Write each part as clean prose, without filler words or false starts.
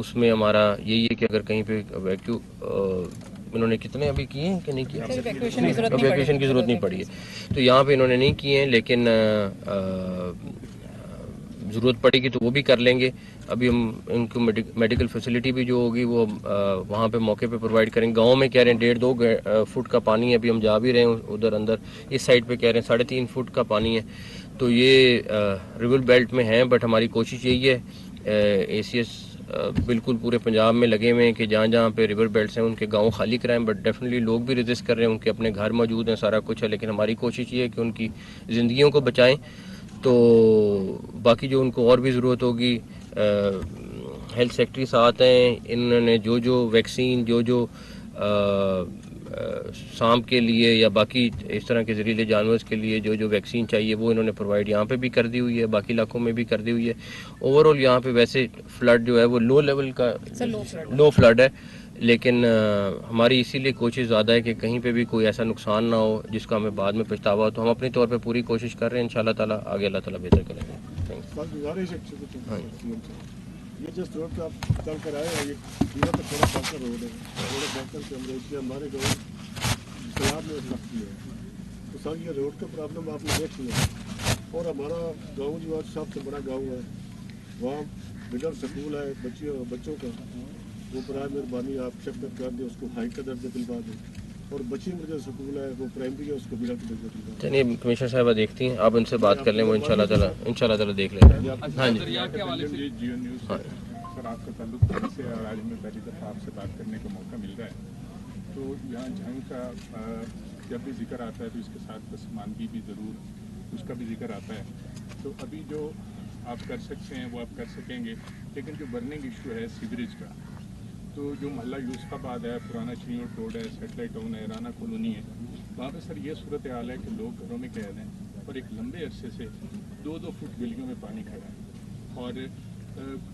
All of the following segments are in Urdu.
اس میں ہمارا یہی ہے کہ اگر کہیں پہ ویکیو انہوں نے کتنے ابھی کیے ہیں کہ نہیں کیے، ایویکویشن کی ضرورت نہیں پڑی ہے، تو یہاں پہ انہوں نے نہیں کیے ہیں، لیکن ضرورت پڑے گی تو وہ بھی کر لیں گے. ابھی ہم ان کو میڈیکل فیسلٹی بھی جو ہوگی وہ وہاں پہ موقع پہ پرووائڈ کریں گے. گاؤں میں کہہ رہے ہیں 1.5-2 فٹ کا پانی ہے، ابھی ہم جا بھی رہے ہیں ادھر اندر، اس سائڈ پہ کہہ رہے ہیں 3.5 فٹ کا پانی ہے. تو یہ ریور بیلٹ میں ہیں، بٹ ہماری کوشش یہی ہے ACS بالکل پورے پنجاب میں لگے ہوئے ہیں کہ جہاں جہاں پہ ریور بیلٹس ہیں ان کے گاؤں خالی کرائیں. بٹ ڈیفینیٹلی لوگ بھی ریزسٹ کر رہے ہیں، ان کے اپنے گھر موجود ہیں، سارا کچھ ہے، لیکن ہماری کوشش یہ ہے کہ ان کی زندگیوں کو بچائیں. تو باقی جو ان کو اور بھی ضرورت ہوگی، ہیلتھ سیکٹری ساتھ ہیں، انہوں نے جو ویکسین جو سانپ کے لیے یا باقی اس طرح کے زہریلے جانورز کے لیے جو ویکسین چاہیے وہ انہوں نے پرووائڈ یہاں پہ بھی کر دی ہوئی ہے، باقی علاقوں میں بھی کر دی ہوئی ہے. اوور آل یہاں پہ ویسے فلڈ جو ہے وہ لو لیول کا لو فلڈ ہے، لیکن ہماری اسی لیے کوشش زیادہ ہے کہ کہیں پہ بھی کوئی ایسا نقصان نہ ہو جس کا ہمیں بعد میں پچھتاوا ہو. تو ہم اپنی طور پہ پوری کوشش کر رہے ہیں، انشاءاللہ تعالیٰ آگے اللہ تعالیٰ بہتر کریں گے. یہ جس روڈ پہ آپ چل کر آئے ہیں، یہ تھوڑا بہتر روڈ ہے، تھوڑا بہتر سے ہم دیکھتے ہیں ہمارے گاؤں سیلاب میں سختی ہے. تو سر یہ روڈ کا پرابلم آپ نے دیکھ لیا، اور ہمارا گاؤں جو آج سب سے بڑا گاؤں ہے، وہاں مڈل سکول ہے بچوں کا، وہ برائے مہربانی آپ شفٹ کر دیں، اس کو ہائی کا درجہ دلوا دیں. اور بچی مڈل سکول ہے وہ پرائمری ہے، اس کو مڈل کا درجہ دلوا دیں. چلیے کمشنر صاحبہ دیکھتی ہیں، آپ ان سے بات کر لیں، وہ انشاءاللہ تعالیٰ دیکھ لیتے ہیں. ہاں جی جیو نیوز سر، آپ کا تعلق کہاں سے ہے؟ آج میں پہلی دفعہ آپ سے بات کرنے کا موقع مل رہا ہے. تو یہاں جنگ کا جب بھی ذکر آتا ہے تو اس کے ساتھ پسماندگی بھی ضرور اس کا بھی ذکر آتا ہے. تو ابھی جو آپ کر سکتے ہیں وہ آپ کر سکیں گے، لیکن جو برننگ ایشو ہے سیوریج کا، تو جو محلہ یوسف آباد ہے، پرانا چنیوٹ روڈ ہے، سیٹلائٹ ٹاؤن ہے، رانا کالونی ہے، وہاں پہ سر یہ صورتحال ہے کہ لوگ گھروں میں قید ہیں اور ایک لمبے عرصے سے 2-2 فٹ گلیوں میں پانی کھڑا ہے، اور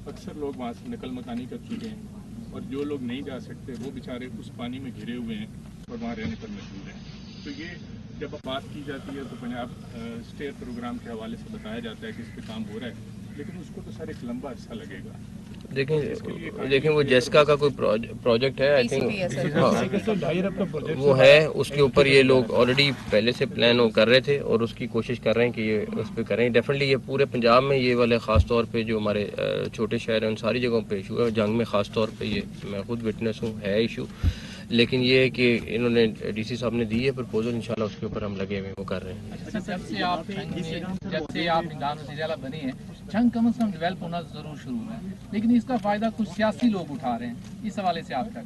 اکثر لوگ وہاں سے نقل مکانی کر چکے ہیں، اور جو لوگ نہیں جا سکتے وہ بیچارے اس پانی میں گھرے ہوئے ہیں اور وہاں رہنے پر مجبور ہیں. تو یہ جب بات کی جاتی ہے تو پنجاب اسٹیئر پروگرام کے حوالے سے بتایا جاتا ہے کہ اس پہ کام ہو رہا ہے، لیکن اس کو تو سر ایک لمبا عرصہ لگے گا. دیکھیں وہ جیسکا کا کوئی پروجیکٹ ہے، آئی تھنک وہ ہے، اس کے اوپر یہ لوگ آلریڈی پہلے سے پلان وہ کر رہے تھے اور اس کی کوشش کر رہے ہیں کہ یہ اس پہ کریں. ڈیفینیٹلی یہ پورے پنجاب میں یہ والے خاص طور پہ جو ہمارے چھوٹے شہر ہیں ان ساری جگہوں پہ ایشو ہے. جنگ میں خاص طور پہ یہ میں خود وٹنس ہوں، ہے ایشو. لیکن یہ ہے کہ انہوں نے DC صاحب نے دی ہے پرپوزل، انشاءاللہ اس کے اوپر ہم لگے ہوئے وہ کر رہے ہیں. جب سے آپ نگران وزیر اعلیٰ بنے ہیں، جنگ کم از کم ڈیولپ ہونا ضرور شروع ہے، لیکن اس کا فائدہ کچھ سیاسی لوگ اٹھا رہے ہیں. اس حوالے سے آپ کا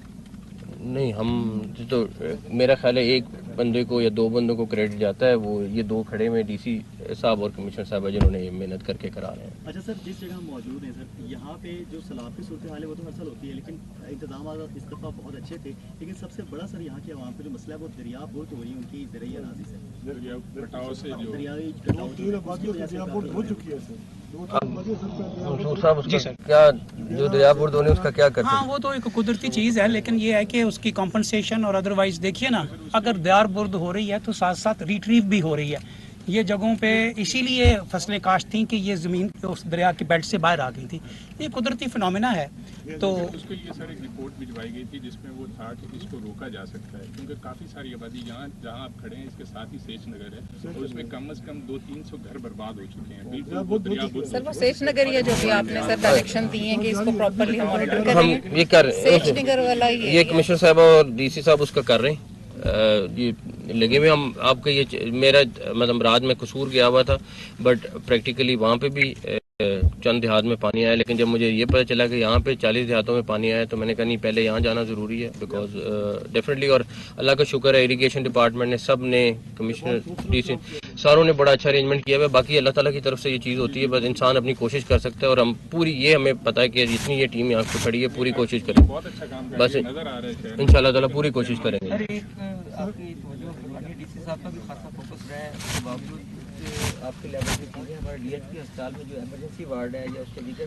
نہیں، ہم تو میرا خیال ہے ایک بندے کو یا 2 بندوں کو کریڈٹ جاتا ہے، وہ یہ 2 کھڑے ہوئے DC صاحب اور کمشنر صاحب جنہوں نے یہ محنت کر کے کرا رہے ہیں. اچھا سر، جس جگہ ہم موجود ہیں سر، یہاں پہ جو سیلاب کی صورتحال ہے وہ تو ہر سال ہوتی ہے، لیکن انتظامات اس دفعہ بہت اچھے تھے. لیکن سب سے بڑا سر یہاں کے عوام پہ جو مسئلہ ہے وہ دریا بہت ہو رہی ہے ان کی زرعی اراضی سے، دریائی منصور صاحب اس کا کیا جو دریا برد ہونے اس کا کیا کرتے ہیں؟ ہاں وہ تو ایک قدرتی چیز ہے، لیکن یہ ہے کہ اس کی کمپنسیشن اور ادروائز دیکھیے نا، اگر دیار برد ہو رہی ہے تو ساتھ ساتھ ریٹریو بھی ہو رہی ہے. یہ جگہوں پہ اسی لیے فصلیں کاشت تھیں کہ یہ زمین اس دریا کی بیلٹ سے باہر آ گئی تھی. یہ قدرتی فنومینا ہے. تو اس کو یہ سر ایک رپورٹ بھجوائی گئی تھی جس میں وہ تھا کہ اس کو روکا جا سکتا ہے، کیونکہ کافی ساری آبادی جہاں آپ کھڑے ہیں اس کے ساتھ ہی سیچ نگر ہے، اور اس میں کم از کم 200-300 گھر برباد ہو چکے ہیں. بالکل سر وہ سیچ نگر ہی ہے جو بھی آپ نے سر ڈائریکشن دی ہیں کہ اس کو پراپرلی ہم مانیٹر کریں ہم گے. یہ کر سیچ نگر والا یہ کمشنر صاحب اور DC صاحب اس کا کر رہے ہیں، یہ لگے ہوئے. ہم آپ کا یہ میرا مطلب رات میں قصور گیا ہوا تھا، بٹ پریکٹیکلی وہاں پہ بھی چند دیہات میں پانی آیا، لیکن جب مجھے یہ پتہ چلا کہ یہاں پہ 40 دیہاتوں میں پانی آیا تو میں نے کہا نہیں، پہلے یہاں جانا ضروری ہے، بیکاز ڈیفینیٹلی. اور اللہ کا شکر ہے اریگیشن ڈپارٹمنٹ نے، سب نے، کمشنر DC ساروں نے بڑا اچھا ارینجمنٹ کیا ہوا ہے. باقی اللہ تعالیٰ کی طرف سے یہ چیز ہوتی ہے، بس انسان اپنی کوشش کر سکتا ہے، اور ہم پوری یہ ہمیں پتہ ہے کہ جتنی یہ ٹیم یہاں پہ کھڑی ہے پوری کوشش کریں، بس انشاءاللہ تعالیٰ پوری کوشش کریں گے. آپ کی توجہ فرمانی DC صاحب کا بھی خاصا فوکس رہا ہے، اس کے باوجود آپ کے لیول کی چیزیں ہمارے DHP ہسپتال میں جو ایمرجنسی وارڈ ہے یا اس کے دیگر